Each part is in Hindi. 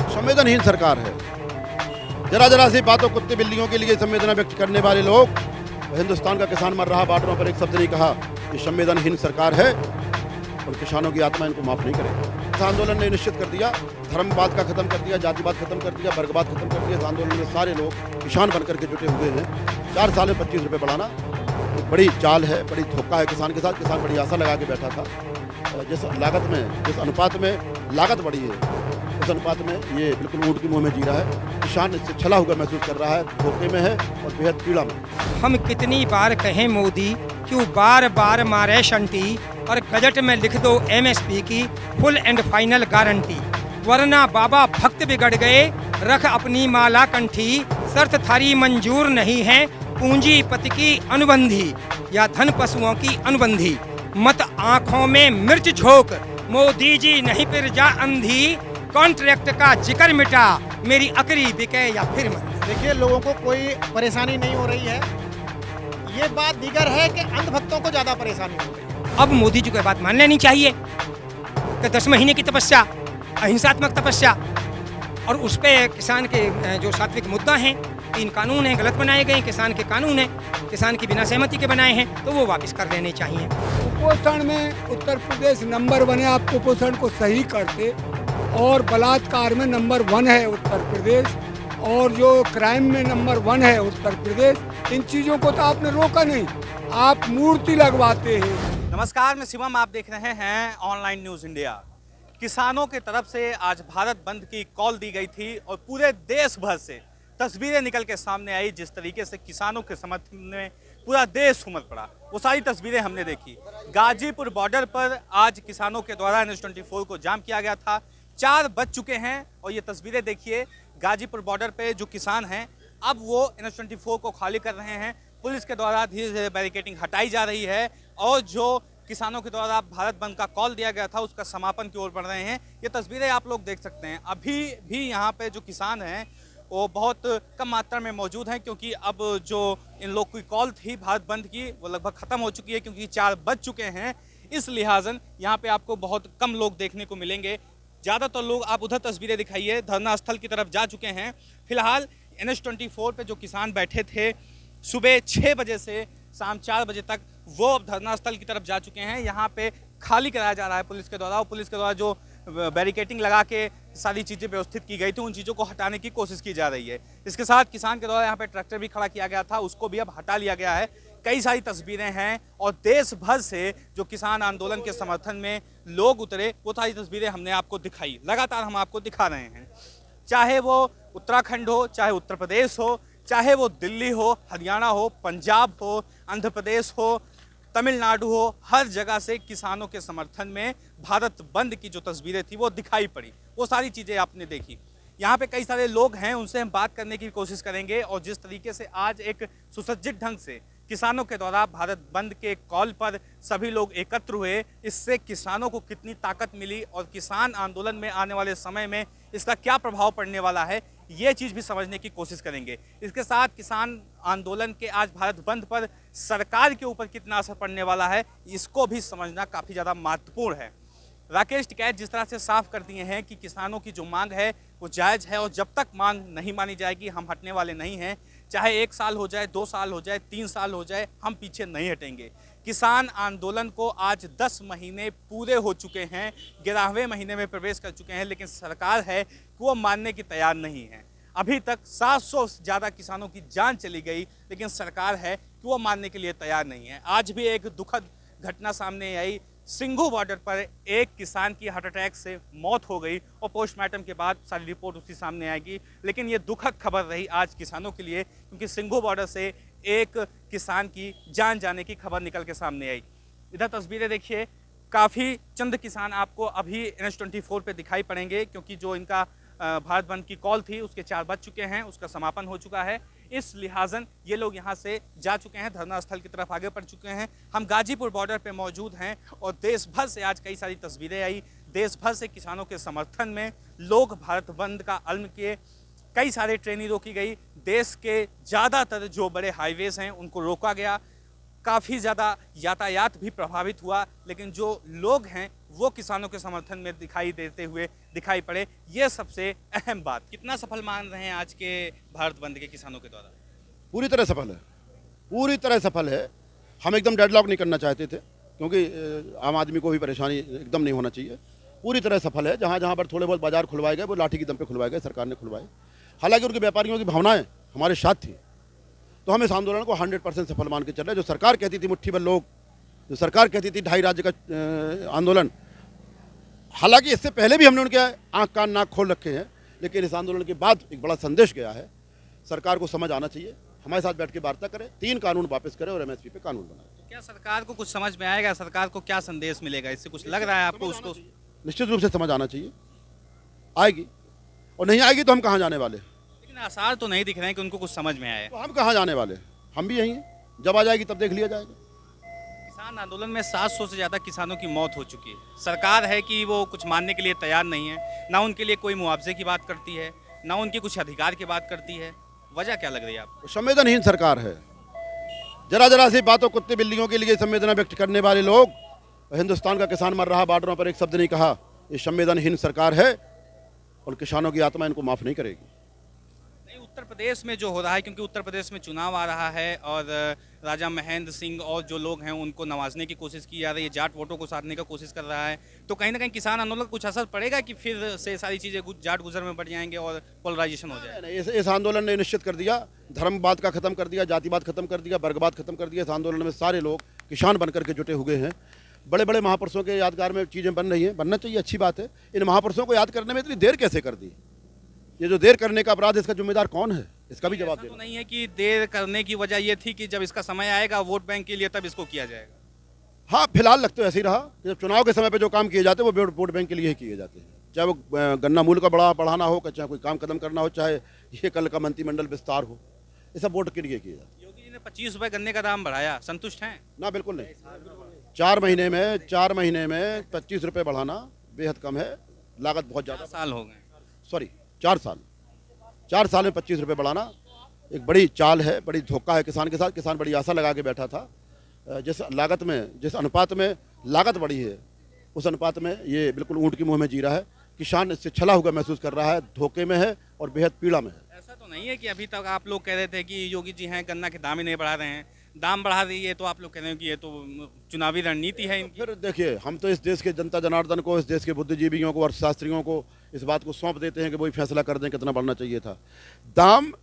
संवेदनहीन सरकार है। जरा जरा सी बातों कुत्ते बिल्लियों के लिए संवेदना व्यक्त करने वाले लोग, हिंदुस्तान का किसान मर रहा, बॉर्डरों पर एक शब्द नहीं कहा। ये संवेदनहीन सरकार है और किसानों की आत्मा इनको माफ नहीं करेगी। इस आंदोलन ने निश्चित कर दिया, धर्मवाद का खत्म कर दिया, जातिवाद खत्म कर दिया, वर्गवाद खत्म कर दिया। इस आंदोलन में सारे लोग किसान बनकर के जुटे हुए हैं। 4 साल में 25 रुपये बढ़ाना एक बड़ी चाल है, बड़ी धोखा है किसान के साथ। किसान बड़ी आशा लगा के बैठा था। जिस लागत में, जिस अनुपात में लागत बढ़ी है, उस अनुपात में ये बिल्कुल ऊँट के मुंह में जी रहा है। किसान इससे छला हुआ महसूस कर रहा है, धोखे में है और बेहद पीड़ा में। हम कितनी बार कहें मोदी, क्यों बार बार मारे शंटी, और बजट में लिख दो MSP की फुल एंड फाइनल गारंटी, वरना बाबा भक्त बिगड़ गए, रख अपनी माला कंठी, शर्त थारी मंजूर नहीं है, पूंजीपति की अनुबंधी या धन पशुओं की अनुबंधी, मत आंखों में मिर्च झोंक, मोदी जी नहीं फिर जा अंधी, कॉन्ट्रैक्ट का जिक्र मिटा, मेरी अकरी बिके या फिर मत। देखिए, लोगों को कोई परेशानी नहीं हो रही है। ये बात दीगर है कि अंधभक्तों को ज्यादा परेशानी हो रही है। अब मोदी जी को बात मान लेनी चाहिए कि 10 महीने की तपस्या, अहिंसात्मक तपस्या, और उस पे किसान के जो सात्विक मुद्दा हैं, 3 कानून हैं गलत बनाए गए, किसान के कानून हैं किसान की बिना सहमति के बनाए हैं, तो वो वापस कर लेने चाहिए। कुपोषण में उत्तर प्रदेश नंबर 1 है। आप कुपोषण को सही करते, और बलात्कार में नंबर 1 है उत्तर प्रदेश, और जो क्राइम में नंबर 1 है उत्तर प्रदेश। इन चीज़ों को तो आपने रोका नहीं, आप मूर्ति लगवाते हैं। नमस्कार, मैं शिवम, आप देख रहे हैं ऑनलाइन न्यूज़ इंडिया। किसानों के तरफ से आज भारत बंद की कॉल दी गई थी और पूरे देश भर से तस्वीरें निकल के सामने आई। जिस तरीके से किसानों के समर्थन में पूरा देश उमड़ पड़ा, वो सारी तस्वीरें हमने देखी। गाजीपुर बॉर्डर पर आज किसानों के द्वारा NH-24 को जाम किया गया था। 4 बज चुके हैं और ये तस्वीरें देखिए, गाजीपुर बॉर्डर पे जो किसान हैं अब वो NH-24 को खाली कर रहे हैं। पुलिस के द्वारा धीरे धीरे बैरिकेडिंग हटाई जा रही है और जो किसानों के द्वारा भारत बंद का कॉल दिया गया था उसका समापन की ओर बढ़ रहे हैं। ये तस्वीरें आप लोग देख सकते हैं। अभी भी यहाँ पे जो किसान हैं वो बहुत कम मात्रा में मौजूद हैं, क्योंकि अब जो इन लोग की कॉल थी भारत बंद की वो लगभग ख़त्म हो चुकी है, क्योंकि 4 बज चुके हैं। इस लिहाजन यहाँ पे आपको बहुत कम लोग देखने को मिलेंगे। ज़्यादातर लोग, आप उधर तस्वीरें दिखाइए, धरना स्थल की तरफ जा चुके हैं। फिलहाल NH-24 पे जो किसान बैठे थे सुबह 6 बजे से शाम 4 बजे तक, वो अब धरना स्थल की तरफ जा चुके हैं। यहाँ पे खाली कराया जा रहा है पुलिस के द्वारा, और पुलिस के द्वारा जो बैरिकेडिंग लगा के सारी चीज़ें व्यवस्थित की गई थी उन चीज़ों को हटाने की कोशिश की जा रही है। इसके साथ किसान के द्वारा यहाँ पे ट्रैक्टर भी खड़ा किया गया था, उसको भी अब हटा लिया गया है। कई सारी तस्वीरें हैं और देश भर से जो किसान आंदोलन के समर्थन में लोग उतरे, वो सारी तस्वीरें हमने आपको दिखाई, लगातार हम आपको दिखा रहे हैं। चाहे वो उत्तराखंड हो, चाहे उत्तर प्रदेश हो, चाहे वो दिल्ली हो, हरियाणा हो, पंजाब हो, आंध्र प्रदेश हो, तमिलनाडु हो, हर जगह से किसानों के समर्थन में भारत बंद की जो तस्वीरें थी वो दिखाई पड़ी। वो सारी चीज़ें आपने देखी। यहाँ पे कई सारे लोग हैं, उनसे हम बात करने की कोशिश करेंगे। और जिस तरीके से आज एक सुसज्जित ढंग से किसानों के द्वारा भारत बंद के कॉल पर सभी लोग एकत्र हुए, इससे किसानों को कितनी ताकत मिली और किसान आंदोलन में आने वाले समय में इसका क्या प्रभाव पड़ने वाला है, ये चीज़ भी समझने की कोशिश करेंगे। इसके साथ किसान आंदोलन के आज भारत बंद पर सरकार के ऊपर कितना असर पड़ने वाला है, इसको भी समझना काफ़ी ज़्यादा महत्वपूर्ण है। राकेश टिकैत जिस तरह से साफ कर दिए हैं कि किसानों की जो मांग है वो जायज़ है, और जब तक मांग नहीं मानी जाएगी हम हटने वाले नहीं हैं। चाहे 1 साल हो जाए, 2 साल हो जाए, 3 साल हो जाए, हम पीछे नहीं हटेंगे। किसान आंदोलन को आज 10 महीने पूरे हो चुके हैं, 11वें महीने में प्रवेश कर चुके हैं, लेकिन सरकार है कि वो मानने की तैयार नहीं है। अभी तक 700 से ज़्यादा किसानों की जान चली गई, लेकिन सरकार है कि वो मानने के लिए तैयार नहीं है। आज भी एक दुखद घटना सामने आई। सिंघू बॉर्डर पर एक किसान की हार्ट अटैक से मौत हो गई और पोस्टमार्टम के बाद सारी रिपोर्ट उसकी सामने आएगी। लेकिन ये दुखद खबर रही आज किसानों के लिए, क्योंकि सिंघू बॉर्डर से एक किसान की जान जाने की खबर निकल के सामने आई। इधर तस्वीरें देखिए, काफ़ी चंद किसान आपको अभी NH-24 पे दिखाई पड़ेंगे, क्योंकि जो इनका भारत बंद की कॉल थी उसके 4 बज चुके हैं, उसका समापन हो चुका है। इस लिहाजन ये लोग यहाँ से जा चुके हैं, धरना स्थल की तरफ आगे बढ़ चुके हैं। हम गाजीपुर बॉर्डर पे मौजूद हैं और देश भर से आज कई सारी तस्वीरें आई। देश भर से किसानों के समर्थन में लोग भारत बंद का अल्म किए। कई सारे ट्रेनें रोकी गई। देश के ज़्यादातर जो बड़े हाईवेज़ हैं उनको रोका गया। काफ़ी ज़्यादा यातायात भी प्रभावित हुआ, लेकिन जो लोग हैं वो किसानों के समर्थन में दिखाई देते हुए दिखाई पड़े, ये सबसे अहम बात। कितना सफल मान रहे हैं आज के भारत बंद के किसानों के द्वारा? पूरी तरह सफल है, पूरी तरह सफल है। हम एकदम डेडलॉक नहीं करना चाहते थे, क्योंकि आम आदमी को भी परेशानी एकदम नहीं होना चाहिए। पूरी तरह सफल है। जहाँ जहाँ पर थोड़े बहुत बाजार खुलवाए गए वो लाठी की दम पे खुलवाए गए, सरकार ने खुलवाए। हालांकि उनके व्यापारियों की भावनाएं हमारे साथ थी, तो हम इस आंदोलन को 100% सफल मान के चल रहे। जो सरकार कहती थी मुट्ठी भर लोग, जो सरकार कहती थी 2.5 राज्य का आंदोलन, हालांकि इससे पहले भी हमने उनके आंख कान नाक खोल रखे हैं, लेकिन इस आंदोलन के बाद एक बड़ा संदेश गया है। सरकार को समझ आना चाहिए, हमारे साथ बैठ के वार्ता करें, 3 कानून वापस करें और एमएसपी पे कानून बनाए। तो क्या सरकार को कुछ समझ में आएगा? सरकार को क्या संदेश मिलेगा इससे? कुछ लग रहा है आपको उसको? निश्चित रूप से समझ आना चाहिए, आएगी। और नहीं आएगी तो हम कहाँ जाने वाले? लेकिन आसार तो नहीं दिख रहे हैं कि उनको कुछ समझ में आए। तो हम कहाँ जाने वाले? हम भी यहीं हैं। जब आ जाएगी तब देख लिया जाएगा। किसान आंदोलन में 700 से ज़्यादा किसानों की मौत हो चुकी है। सरकार है कि वो कुछ मानने के लिए तैयार नहीं है, ना उनके लिए कोई मुआवजे की बात करती है, ना उनके कुछ अधिकार की बात करती है। वजह क्या लग रही है आपको? संवेदनहीन सरकार है। जरा जरा सी बातों, कुत्ते बिल्लियों के लिए संवेदना व्यक्त करने वाले लोग। हिंदुस्तान का किसान मर रहा, बॉर्डरों पर एक शब्द नहीं कहा। ये संवेदनहीन सरकार है और किसानों की आत्मा इनको माफ नहीं करेगी। नहीं, उत्तर प्रदेश में जो हो रहा है, क्योंकि उत्तर प्रदेश में चुनाव आ रहा है और राजा महेंद्र सिंह और जो लोग हैं उनको नवाजने की कोशिश की जा रही है, जाट वोटों को साधने का कोशिश कर रहा है, तो कहीं ना कहीं किसान आंदोलन का कुछ असर पड़ेगा कि फिर से सारी चीज़ें जाट गुजर में बढ़ जाएंगे और पोलराइजेशन हो जाएगा? इस आंदोलन ने निश्चित कर दिया, धर्मवाद का खत्म कर दिया, जातिवाद खत्म कर दिया, वर्गवाद खत्म कर दिया। इस आंदोलन में सारे लोग किसान बनकर के जुटे हुए हैं। बड़े बड़े महापुरुषों के यादगार में चीज़ें बन रही हैं, बनना चाहिए, अच्छी बात है। इन महापुरुषों को याद करने में इतनी देर कैसे कर दी? ये जो देर करने का अपराध, इसका जिम्मेदार कौन है? इसका भी जवाब ऐसा देना। तो नहीं है कि देर करने की वजह ये थी कि जब इसका समय आएगा वोट बैंक के लिए तब इसको किया जाएगा? हाँ, फिलहाल लगता तो ऐसे ही रहा कि जब चुनाव के समय पे जो काम किए जाते हैं वो वोट बैंक के लिए ही किए जाते हैं। चाहे वो गन्ना मूल्य का बढ़ाना हो, चाहे कोई काम खत्म करना हो, चाहे ये कल का मंत्रिमंडल विस्तार हो, ये सब वोट के लिए किए जाते हैं। योगी जी ने 25 रुपए गन्ने का दाम बढ़ाया, संतुष्ट हैं? ना, बिल्कुल नहीं। 4 महीने में 25 रुपये बढ़ाना बेहद कम है। लागत बहुत ज़्यादा। 4 साल हो गए। सॉरी, 4 साल में 25 रुपये बढ़ाना एक बड़ी चाल है, बड़ी धोखा है किसान के साथ। किसान बड़ी आशा लगा के बैठा था। जिस अनुपात में लागत बढ़ी है, उस अनुपात में ये बिल्कुल ऊँट की मुँह में जी रहा है। किसान इससे छला हुआ महसूस कर रहा है, धोखे में है और बेहद पीड़ा में है। ऐसा तो नहीं है कि अभी तक आप लोग कह रहे थे कि योगी जी हैं गन्ना के दाम ही नहीं बढ़ा रहे हैं, दाम बढ़ा रही है, तो आप लोग कह रहे हो कि ये तो चुनावी रणनीति है इनकी। फिर देखिए, हम तो इस देश के जनता जनार्दन को, इस देश के बुद्धिजीवियों को, अर्थशास्त्रियों को इस बात को सौंप देते हैं कि वही फैसला कर दें कितना बढ़ना चाहिए था। दाम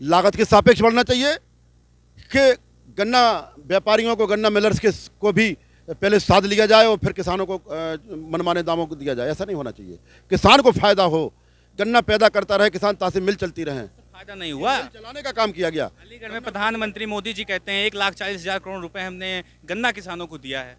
लागत के सापेक्ष बढ़ना चाहिए कि गन्ना व्यापारियों को, गन्ना मिलर्स को भी पहले साध लिया जाए और फिर किसानों को मनमाने दामों को दिया जाए? ऐसा नहीं होना चाहिए। किसान को फायदा हो, गन्ना पैदा करता रहे किसान, ताकि मिल चलती रहे। फायदा नहीं हुआ, चलाने का काम किया गया। अलीगढ़ में प्रधानमंत्री मोदी जी कहते हैं 1,40,000 करोड़ रुपए हमने गन्ना किसानों को दिया है।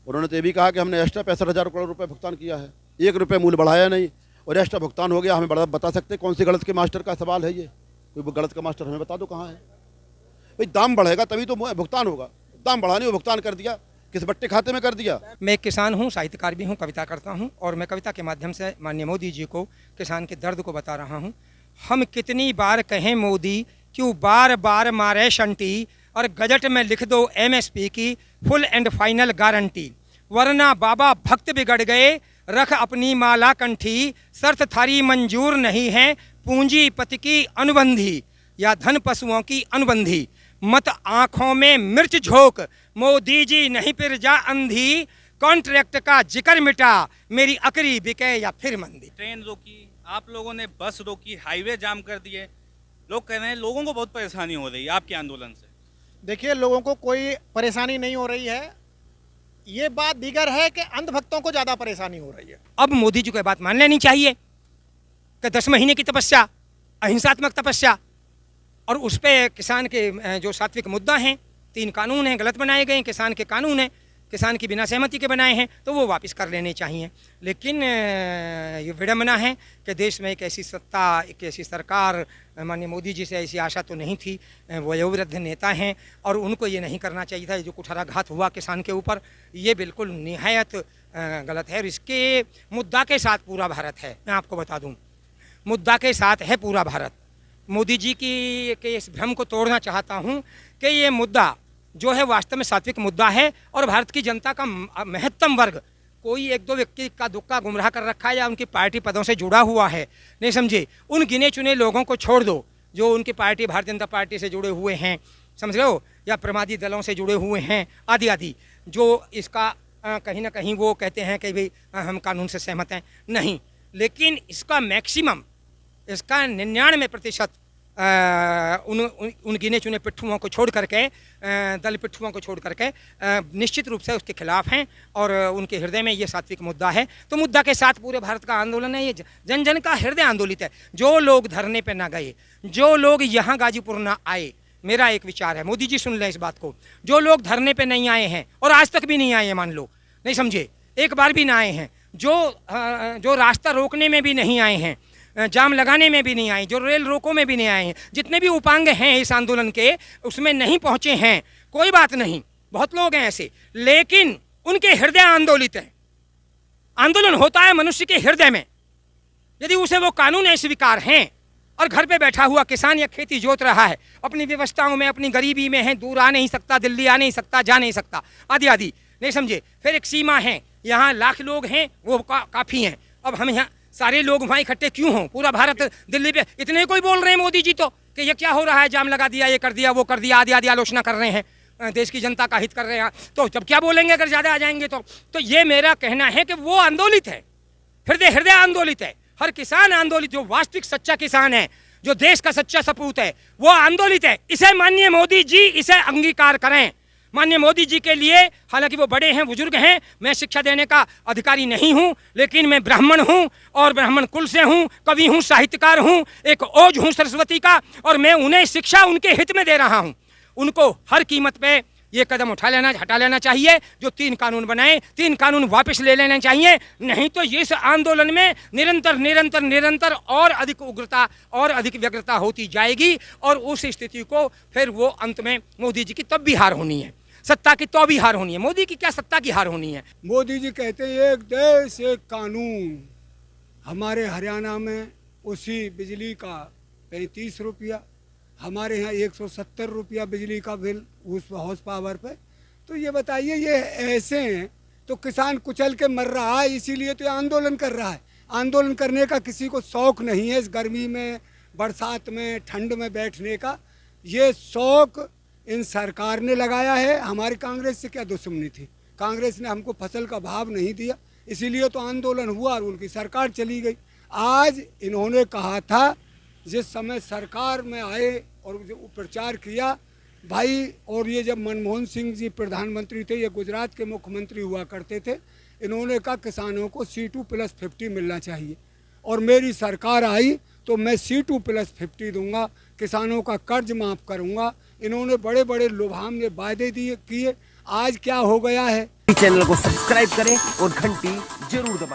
उन्होंने तो ये भी कहा कि हमने एक्स्ट्रा 65,000 करोड़ रुपए भुगतान किया है, 1 रुपये मूल्य बढ़ाया नहीं और एक्स्ट्रा भुगतान हो गया। हमें बता सकते कौन सी गलत के मास्टर का सवाल है ये? कोई गलत का मास्टर हमें बता दो कहाँ है भाई? दाम बढ़ेगा तभी तो भुगतान होगा। दाम बढ़ाने को भुगतान कर दिया, किस बट्टे खाते में कर दिया? मैं किसान हूँ, साहित्यकार भी हूँ, कविता करता हूँ और मैं कविता के माध्यम से माननीय मोदी जी को किसान के दर्द को बता रहा हूँ। हम कितनी बार कहें मोदी, क्यों बार बार मारे शंटी, और गजट में लिख दो एमएसपी की फुल एंड फाइनल गारंटी, वरना बाबा भक्त बिगड़ गए, रख अपनी माला कंठी, शर्त थारी मंजूर नहीं है, पूंजीपति की अनुबंधी या धन पशुओं की अनुबंधी, मत आंखों में मिर्च झोंक, मोदी जी नहीं फिर जा अंधी, कॉन्ट्रैक्ट का जिक्र मिटा, मेरी अकरी बिके या फिर मंदी। ट्रेन रोकी, आप लोगों ने बस रोकी, हाईवे जाम कर दिए। लोग कह रहे हैं लोगों को बहुत परेशानी हो रही है आपके आंदोलन से। देखिए, लोगों को कोई परेशानी नहीं हो रही है। ये बात दीगर है कि अंधभक्तों को ज़्यादा परेशानी हो रही है। अब मोदी जी को बात मान लेनी चाहिए कि 10 महीने की तपस्या, अहिंसात्मक तपस्या, और उस पर किसान के जो सात्विक मुद्दा हैं, 3 कानून हैं गलत बनाए गए हैं, किसान के कानून हैं, किसान की बिना सहमति के बनाए हैं, तो वो वापस कर लेने चाहिए। लेकिन ये विडम्बना है कि देश में एक ऐसी सत्ता, एक ऐसी सरकार, माननीय मोदी जी से ऐसी आशा तो नहीं थी। वयोवृद्ध नेता हैं और उनको ये नहीं करना चाहिए था। जो कुठाराघात हुआ किसान के ऊपर, ये बिल्कुल निहायत गलत है और इसके मुद्दा के साथ पूरा भारत है। मैं आपको बता दूँ, मुद्दा के साथ है पूरा भारत। मोदी जी के इस भ्रम को तोड़ना चाहता हूँ कि ये मुद्दा जो है वास्तव में सात्विक मुद्दा है और भारत की जनता का महत्तम वर्ग, कोई एक दो व्यक्ति का दुक्का गुमराह कर रखा है या उनकी पार्टी पदों से जुड़ा हुआ है, नहीं समझे, उन गिने चुने लोगों को छोड़ दो जो उनकी पार्टी भारतीय जनता पार्टी से जुड़े हुए हैं, समझ रहे हो, या प्रमादी दलों से जुड़े हुए हैं आदि आदि, जो इसका कहीं ना कहीं वो कहते हैं कि भाई हम कानून से सहमत हैं, नहीं, लेकिन इसका मैक्सिमम, इसका 99% उन गिने चुने पिट्ठुओं को छोड़ करके, दल पिट्ठुओं को छोड़ करके निश्चित रूप से उसके खिलाफ हैं और उनके हृदय में ये सात्विक मुद्दा है। तो मुद्दा के साथ पूरे भारत का आंदोलन है, ये जन जन का हृदय आंदोलित है। जो लोग धरने पे ना गए, जो लोग यहाँ गाजीपुर ना आए, मेरा एक विचार है, मोदी जी सुन लें इस बात को, जो लोग धरने पे नहीं आए हैं और आज तक भी नहीं आए हैं, मान लो, नहीं समझे, एक बार भी ना आए हैं, जो रास्ता रोकने में भी नहीं आए हैं, जाम लगाने में भी नहीं आए, जो रेल रोको में भी नहीं आए हैं, जितने भी उपांग हैं इस आंदोलन के उसमें नहीं पहुंचे हैं, कोई बात नहीं, बहुत लोग हैं ऐसे, लेकिन उनके हृदय आंदोलित है। आंदोलन होता है मनुष्य के हृदय में। यदि उसे वो कानून स्वीकार हैं और घर पे बैठा हुआ किसान या खेती जोत रहा है, अपनी व्यवस्थाओं में, अपनी गरीबी में है, दूर आ नहीं सकता, दिल्ली आ नहीं सकता, जा नहीं सकता, आदि आदि, नहीं समझे, फिर एक सीमा है, यहाँ लाख लोग हैं वो काफ़ी हैं। अब हम यहाँ सारे लोग वहाँ इकट्ठे क्यों हों, पूरा भारत दिल्ली पे इतने कोई बोल रहे हैं मोदी जी तो कि ये क्या हो रहा है, जाम लगा दिया, ये कर दिया, वो कर दिया, आदि आदि आलोचना कर रहे हैं, देश की जनता का हित कर रहे हैं, तो जब क्या बोलेंगे अगर ज़्यादा आ जाएंगे तो ये मेरा कहना है कि वो आंदोलित है, हृदय आंदोलित है, हर किसान आंदोलित, जो वास्तविक सच्चा किसान है, जो देश का सच्चा सपूत है, वो आंदोलित है। इसे माननीय मोदी जी इसे अंगीकार करें। माननीय मोदी जी के लिए, हालांकि वो बड़े हैं, बुजुर्ग हैं, मैं शिक्षा देने का अधिकारी नहीं हूं, लेकिन मैं ब्राह्मण हूं और ब्राह्मण कुल से हूं, कवि हूं, साहित्यकार हूं, एक ओज हूं सरस्वती का, और मैं उन्हें शिक्षा उनके हित में दे रहा हूं। उनको हर कीमत पे ये कदम हटा लेना चाहिए, जो 3 कानून बनाए, 3 कानून वापस ले लेने चाहिए, नहीं तो इस आंदोलन में निरंतर और अधिक उग्रता और अधिक व्यग्रता होती जाएगी और उस स्थिति को फिर वो अंत में मोदी जी की तब भी हार होनी है, सत्ता की तो भी हार होनी है। मोदी की क्या सत्ता की हार होनी है। मोदी जी कहते हैं एक देश एक कानून। हमारे हरियाणा में उसी बिजली का 35 रुपया, हमारे यहाँ 170 रुपया बिजली का बिल उस हाउस पावर पे। तो ये बताइए, ये ऐसे हैं तो किसान कुचल के मर रहा है, इसीलिए तो ये आंदोलन कर रहा है। आंदोलन करने का किसी को शौक नहीं है, इस गर्मी में, बरसात में, ठंड में बैठने का। ये शौक इन सरकार ने लगाया है। हमारी कांग्रेस से क्या दुश्मनी थी, कांग्रेस ने हमको फसल का भाव नहीं दिया, इसीलिए तो आंदोलन हुआ और उनकी सरकार चली गई। आज इन्होंने कहा था, जिस समय सरकार में आए और जो प्रचार किया भाई, और ये जब मनमोहन सिंह जी प्रधानमंत्री थे, ये गुजरात के मुख्यमंत्री हुआ करते थे, इन्होंने कहा किसानों को C2+50 मिलना चाहिए, और मेरी सरकार आई तो मैं C2+50 दूंगा, किसानों का कर्ज माफ़ करूंगा। इन्होंने बड़े बड़े लुभावने वादे दिए किए, आज क्या हो गया है। चैनल को सब्सक्राइब करें और घंटी जरूर दबाएं।